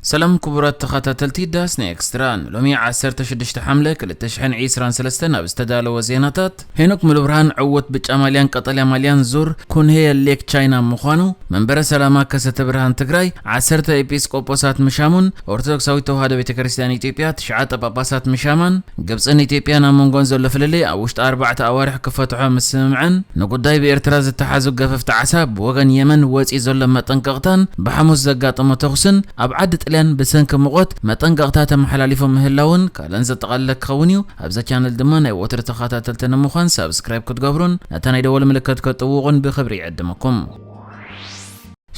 سلام كبرات تخاتلتي داسني اكستران لومي 16 حمله كل تشحن عيسران سلستنا باستدالو وزيناتات هنوك ملبرهان عوت بجاماليان قطليا ماليان زور كون هي الليك تشاينا مخانو منبر سلاما كسته برهان تግራይ 10 ኤጲስቆጶሳት ምሻሙን ኦርቶዶክሳዊ ተዋህዶ ቤተክርስቲያን ኢትዮጵያ 9 ጳጳሳት ምሻማን ግብጽን ኢትዮጵያን አመንጎን ዘሎ ፍልልይ ኣብ ውሽጢ 4 ኣዋርሕ ክፈትሖ ምስምዕን ንጉዳይ በኤርትራ ዝተሓዙ ገፈፍቲ ዓሳብ ወገን የመን ወፂ ዘሎ መጠንቀቕታን ብሓሙስ ዘጋጠመ ተኹስን ኣብ ዓዲ ጣልያን ብሰንኪ ሙቐት መጠንቀቕታ ተመሓላሊፎም ምህላውን ካለን ዘጠቃለለ ክኸውን እዩ ኣብዛ ቻነል ድማ ናይ ወትሪ ተኸታተልቲ ንምዃን ሰብስክራይብ ክትገብሩን ነታ ናይ ደወል ምልክት ክትጥውቑን ብኽብሪ ይዕድመኩም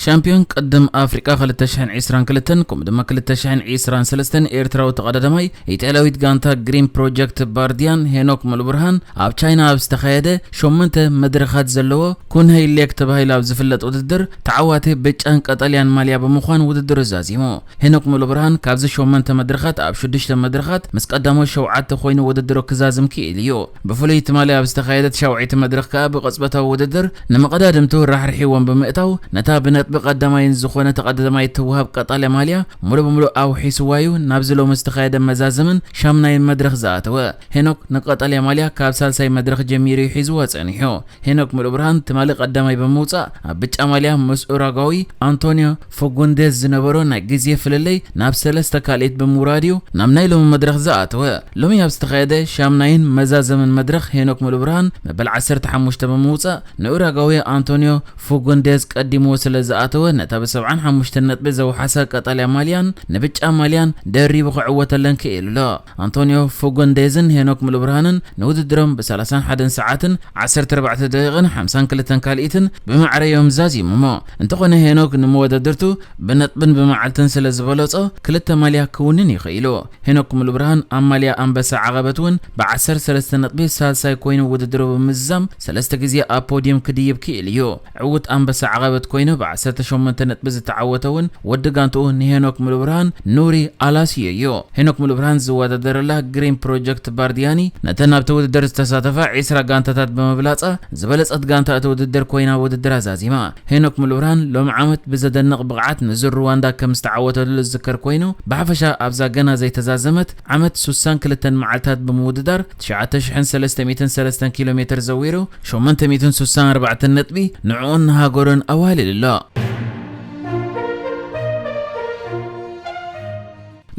شامبيون قدم افريقيا 2022 كم دما 2023 ايرتراو تقدماي ايطالياويت غانتا جرين بروجكت بارديان هينوك ملبرهان اب تشاينا ابستخايده شومنته مدرخات زلو كون هي ليك تبايل اب زفلط وددر تعواتي بچان قطاليان ماليا بمخوان وددر زازيمو هينوك ملبرهان كابز شومنته مدرخات اب شدشته مدرخات مسقدمو شوعات خوينو وددرو كزازم كيليو بفوليت ماليا ابستخايده شوعيت مدرخ كاب قصبته وددر نمقدادمتو راحرحيوان بمئتاو نتا بنت بقدماين زخونه تقدماي توهب قطاليا ماليا مولو بمولو او حيسوايو نابزلو مستخايده مزازمن شامناين مدرخ زاتو هنوك نقطاليا ماليا كابسال ساي مدرخ جميري حيزوا صنيحو هنوك مولو برهان تمالي قدماي بموصا بچا ماليا مسؤراغاوي انطونيو فوغونديز زنبرو نا غزي فللي ناب سلسته كاليت بموراديو نامنايلو مدرخ زاتو لومي ابستخايده شامناين مزازمن مدرخ هنوك مولو برهان بل 10 حموشته بموصا نوراغاوي انطونيو فوغونديز قديمو سلازا أتوه نتابع 75 نقطة بزو حسا قطاليا ماليان نبتش ماليان دري بقعوة لنك إلو أنطونيو فوغونديزن هنوك ملبرهانن نود الدرم بسلاسان حدن ساعتن 14 دقيقة 50 كلتن كاليتن بمعرى يوم زازي ممو انتقونا هنوك نمو دردرتو بنطبن بمعلتن سلازبالوصو كلتا ماليا كونن يخيلو هنوك ملبرهان ماليا أنبسا عغبتون بعسر سلسة نقبي سالساي كوينو وددرو بمزام سلسة كزي أبوديوم كديب كيليو عود أنبسا عغبت كوينو بعسر شومنت نتبز تعوتون ودغانتو هنوك ملبرهان نوري علاسيو هنوك ملبرهان زواد درله جرين بروجكت باردياني نتنابتو درس تساتفا عسرا غانتات بمبلاصه زبلصت غانتا توددر كوينا وددر زازيما هنوك ملبرهان لوم عامت بزدنق بقعات نزر رواندا كمستعوتو للذكر كوينو بحفشا ابزا غنا زي تزازمت عامت 62 معلتات بموددر 9303 كيلومتر زويرو شومنت 264 نطبي نعون هاغورن اوالي لله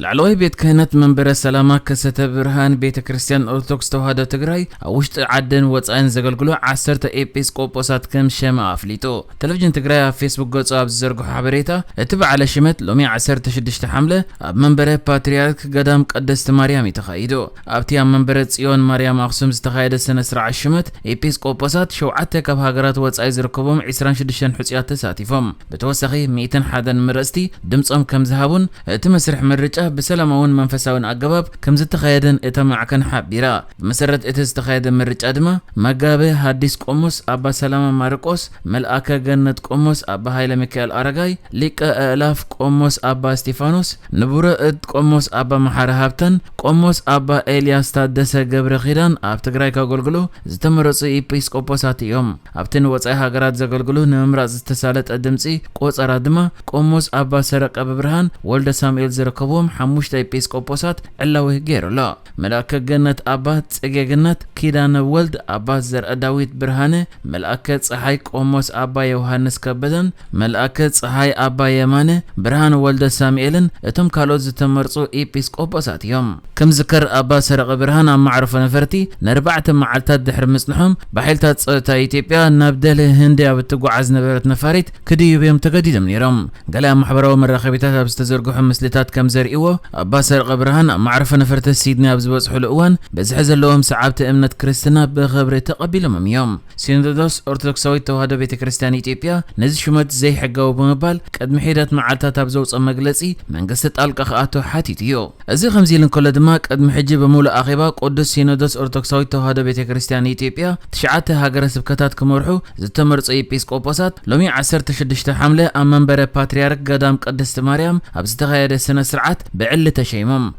العلوي بيت كهنت منبر السلامة كسته برهان بيت كريستيان أرثوذكس توهادو تግራይ أوشت عدن وصاين زغلغلو 10 ኤጲስቆጶሳት كم شما أفليتو تلفزيون تግራይ على فيسبوك ገጹ ኣብ ዝዘርግሖ ሓበሬታ እቲ በዓለ ሽመት ሎሚ 16 حمله ኣብ መንበረ ፓትርያርክ ገዳም ቅድስት ማርያም ይተኻይዶ ኣብቲ ኣብ መንበረ ጽዮን ማርያም ኣክሱም ዝተኻየደ ስነ ስርዓት ሽመት ኤጲስቆጶሳት 7 ካብ ሃገራት ወጻኢ ዝርከቦም 26 ሕጽያት ተሳቲፎም ብተወሳኺ 101 ምረስቲ ድምጾም ከም ዝሃቡን እቲ መስርሕ ምርጫ بسلامون منفساون أجابب كم زت خيادن إتمعكن حبيرا بمسرة إتستخياد مرج أدمة مجابه حديث قمص أبا سلام ماركوس ملأك جنة قمص أبا هايل ميكال أرجاي ليك آلاف قمص أبا ستيفانوس نبورة قمص أبا محارهابتن قمص أبا إلياس تادس جبر خيران أب تجري كقولجلو زتمرص إبيسكوبوسات يوم أبتن وصايها جرات زقولجلو نمرز استسالت أدمسي قوس أرادمة قمص أبا سرق أبا برهان ولد ساميل زركبوم حموشت ኤጲስቆጶሳት ዕላዊ ገይሩሎ መልአከ ገነት አባ ጽጌ ገነት ኪዳነ ወልድ አባ ዘርአ ዳዊት ብርሃነ መልአከ ፀሐይ ቆሞስ አባ ዮሐንስ ከበደን መልአከ ፀሐይ አባ የማነ ብርሃነ ወልደ ሳሙኤልን እቶም ካልኦት ዝተመርጹ ኤጲስቆጶሳት እዮም ከም ዝከር አባ ሰረቀ ብርሃን ኣብ ማዕረፈ ነፈርቲ ንርባዕተ መዓልታት ድሕሪ ምጽንሖም ብሓይልታት ጸጥታ ኢትዮጵያ ናብ ደለ ህንዲ ኣብ ትጓዓዝ ነበረት ነፋሪት ክድይብዮም ተገዲዶም ነይሮም ገለ ማሕበራዊ መራኸቢታት ኣብ ዝተዘርግሑ ምስልታት ከም ዘርእይዎ أبا سرق برهان معرفة نفرت سيدنا أبزبوز حلوان بزحز اللهم سعبت أمنة كريستنا بخبر تقبل مميوم سينودوس أرثوذكساوي توهادو بيت كريستيان إثيوبيا نزل شمت زي حقاو بمبال قد محيدات معالتا تابزوز مجلسي من قصة ألقى خاطو حاتيتيو أزي خمزيلن كل دماك قد محجي بمولا أخيبا قدس سينودوس أرثوذكساوي توهادو بيت كريستيان إثيوبيا تشعات هاجر سبكتات كمرحو زتمرص إيبيسكوبوسات لومي 16 حمله أمام بره باتريارك قدام قدست مريم أبزتغير السنة سرعات بعلة شيمم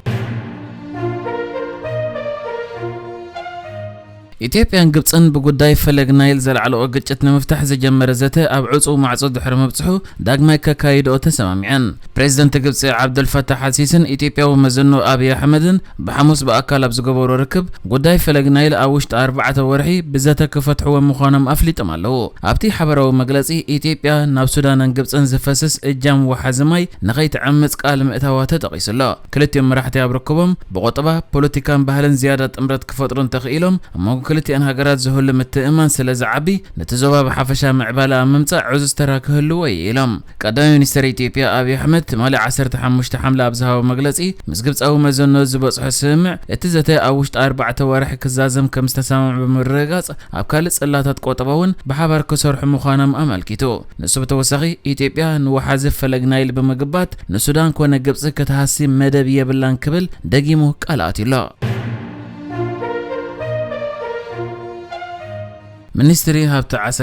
ኢትዮጵያን ግብፅን ብጉዳይ ፈለግ ናይል ዘልዓለ ግጭት ንምፍታሕ ዝጀመረ ዘተ ኣብ ዕፁ ማዕጾ ድሕሪ መብጽሑ ዳግማይ ከካይድኦ ተሰማሚዐን። ፕሬዝደንት ግብፂ ዓብደልፈታሕ አልሲሲን ኢትዮጵያዊ መዘኖ አብይ አሕመድን ብሐሙስ በአካል ኣብ ዝገበሮ ርክብ ጉዳይ ፈለግ ናይል ኣብ ውሽጢ 4 ወርሒ ብዘተ ክፈትሕዎ ምዃኖም ኣፍሊጦም ኣለዉ። ኣብቲ ሓበራዊ መግለጺ ኢትዮጵያ ናብ ሱዳንን ግብፅን ዝፈስስ እጃም ወሓዚ ማይ ንኸይትዕምጽ ቃል ምእታዋ ተጠቒሱሎ። ክልቲኦም መራሕቲ ኣብ ርክቦም ብቆጠባ ፖለቲካን ባህልን ዝያዳ ጥምረት ክፈጥሩ እንተኽኢሎም ክልቲአን ሃገራት ዝህሉ ምትእማን ስለ ዝዓቢ ነቲ ዞባ ብሓፈሻ ምዕባለ ኣብ ምምጻእ ዕዙዝ ተራ ክህልዎ ኢሎም። ቀዳማይ ሚኒስትር ኢትዮጵያ አብይ አሕመድ ትማሊ 15 ሓምለ ኣብ ዝሃቦ መግለጺ ምስ ግብፃዊ መዘኖ ዝበጽሖ ስምዕ እቲ ዘተ ኣብ ውሽጢ 4 ወርሒ ክዛዘም ከም ዝተሰማምዑ ብምርግጋጽ ኣብ ካልእ ጽላታት ቆጠባ እውን ብሓባር ክሰርሑ ምዃኖም ኣመልኪቱ። ንሱ ብተወሳኺ ኢትዮጵያ ንወሓዚ ፈለግ ናይል ብምግባት ንሱዳን ኮነ ግብፂ ክትሃሲ መደብ የብላን ክብል ደጊሙ ቃል ኣትዩሎ። ሚኒስትሪ ሃብቲ ዓሳ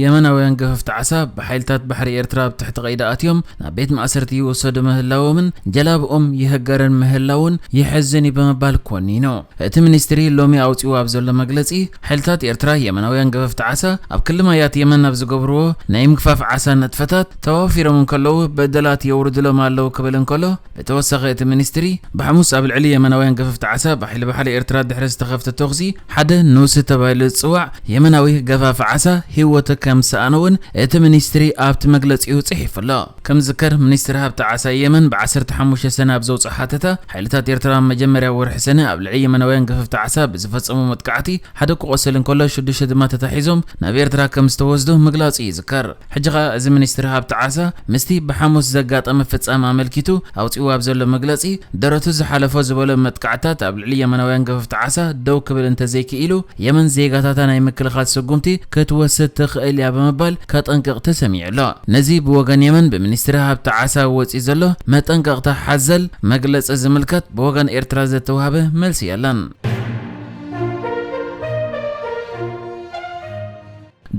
የመናውያን ገፈፍቲ ዓሳ ብሓይልታት ባሕሪ ኤርትራ ብትሕቲ ቀይዲ ኣትዮም ናብ ቤት ማእሰርቲ ይወሰዱ ምህላዎምን ጀላብኦም ይህገረን ምህላውን ይሕዝን በመባል ኮኒኑ። እቲ ሚኒስትሪ ሎሚ ኣውፂኡ ኣብ ዘሎ መግለጺ ሓይልታት ኤርትራ የመናውያን ገፈፍቲ ዓሳ ኣብ ክልል ማያት የመን ኣብ ዝገብርዎ ናይ ምግፋፍ ዓሳ ነጥፈታት ተዋፊሮም ከለዉ በደላት የውርድሎም ኣለዉ ክብል እንከሎ ብተወሳኺ እቲ ሚኒስትሪ ብሐሙስ ኣብ ልዕሊ የመናውያን ገፈፍቲ ዓሳ ብሓይሊ ባሕሪ ኤርትራ ድሕሪ ዝተኸፍተ ተኽሲ ሓደ ንውሲ ተባሂሉ ዝጽዋዕ የመናዊ ገፋፍ ዓሳ ህይወቱ ከም ሰኣነውን እቲ ሚኒስትሪ ኣብቲ መግለጺኡ ጽሒፉሎ። ከም ዝከር ሚኒስትሪ ሃብቲ ዓሳ የመን ብ15 ሰነ ኣብ ዘውፅእ ሓተታ ሓይልታት ኤርትራ መጀመርያ ወርሒ ሰነ ኣብ ልዕሊ የመናውያን ገፈፍቲ ዓሳ ብዝፈጸሙ መጥቃዕቲ ሓደ ክቆስል እንከሎ 6 ድማ ተታሒዞም ናብ ኤርትራ ከም ዝተወስዱ ምግላጹ ይዝከር። ሕጂ ኸ እዚ ሚኒስትሪ ሃብቲ ዓሳ ምስቲ ብሐሙስ ዘጋጠመ ፍጻመ ኣመልኪቱ ኣውፂኡ ኣብ ዘሎ መግለጺ ደረቱ ዝሓለፎ ዝበሎ መጥቃዕታት ኣብ ልዕሊ የመናውያን ገፈፍቲ ዓሳ ደው ክብል እንተዘይክኢሉ የመን ዜጋታታ ናይ ምክልኻል ጉምቲ ክትወስድ ትኽእል እያ በመባል ከጠንቅቕ ተሰሚዑሎ። ነዚ ብወገን የመን ብሚኒስትሪ ሃብቲ ዓሳ ወፂ ዘሎ መጠንቀቕታ ሓዘል መግለጺ ዝምልከት ብወገን ኤርትራ ዝተዋሃበ መልሲ የለን።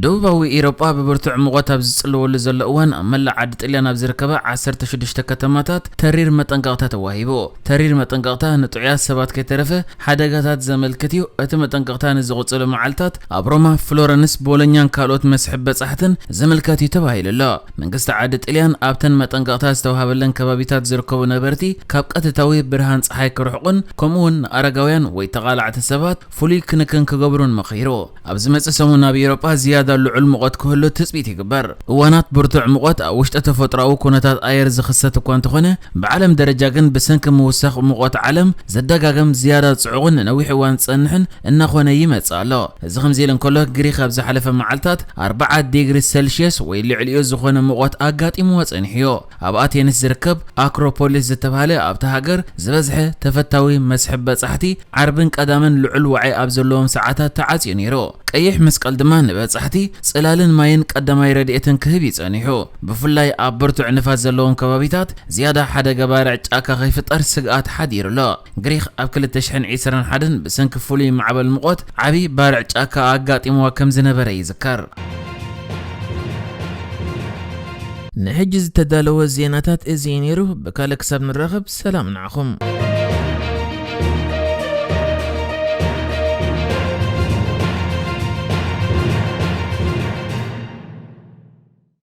ደቡባዊ ኢሮጳ ብብርቱዕ ሙቐት ኣብ ዝጽልወሉ ዘሎ እዋን ኣብ መላእ ዓዲ ጣልያን ኣብ ዝርከባ 16 ከተማታት ተሪር መጠንቀቕታ ተዋሂቡ። ተሪር መጠንቀቕታ ንጥዑያት ሰባት ከይተረፈ ሓደጋታት ዘመልክት እዩ። እቲ መጠንቀቕታ ንዝቕጽሉ መዓልታት ኣብ ሮማ፣ ፍሎረንስ፣ ቦሎኛን ካልኦት መስሕብ በጻሕትን ዝምልከት እዩ ተባሂሉሎ። መንግስቲ ዓዲ ጣልያን ኣብተን መጠንቀቕታ ዝተዋሃበለን ከባቢታት ዝርከቡ ነበርቲ ካብ ቀጥታዊ ብርሃን ፀሓይ ክርሕቁን ከምኡውን ንኣረጋውያን ወይ ተቓላዕቲ ሰባት ፍሉይ ክንክን ክገብሩን መኺሩ። ኣብ ዝመጽእ ሰሙን ኣብ ኢሮጳ ዝያዳ ልዑል ሙቐት ክህሉ ትጽቢት ይግበር። እዋናት ብርቱዕ ሙቐት ኣብ ውሽጢ ተፈጥሮኣዊ ኩነታት ኣየር ዝኽሰት እኳ እንተኾነ ብዓለም ደረጃ ግን ብሰንኪ ምውሳኽ ሙቐት ዓለም ዘደጋገም ዝያዳ ጽዑቕን ነዊሕ እዋን ዝጸንሕን እናኾነ ይመጽእ ኣሎ። እዚ ከምዚ ኢሉ እንከሎ ግሪክ ኣብ ዝሓለፈ መዓልታት 40 ዲግሪ ሴልሺየስ ወይ ልዕሊኡ ዝኾነ ሙቐት ኣጋጢምዎ ጸኒሕዮ። ኣብ ኣቴንስ ዝርከብ ኣክሮፖሊስ ዝተባሃለ ኣብቲ ሃገር ዝበዝሐ ተፈታዊ መስሕብ በጻሕቲ ዓርብን ቀዳምን ልዑል ዋዒ ኣብ ዘለዎም ሰዓታት ተዓጽዩ ነይሩ። ቀይሕ መስቀል ድማ ንበጻሕቲ ጽላልን ማይን ቀዳማይ ረድኤትን ክህብ ይጸኒሑ። ብፍላይ ኣብ ብርቱዕ ንፋስ ዘለዎም ከባቢታት ዝያዳ ሓደጋ ባርዕ ጫካ ከይፍጠር ስግኣት ሓዲሩሎ። ግሪክ ኣብ 2021 ብሰንኪ ፍሉይ ማዕበል ሙቐት ዓብይ ባርዕ ጫካ ኣጋጢምዋ ከም ዝነበረ ይዝከር። ንሕጂ ዝተዳለወ ዜናታት እዚ ነይሩ። ብካልእ ክሳብ ንራኸብ ሰላም ንዓኹም።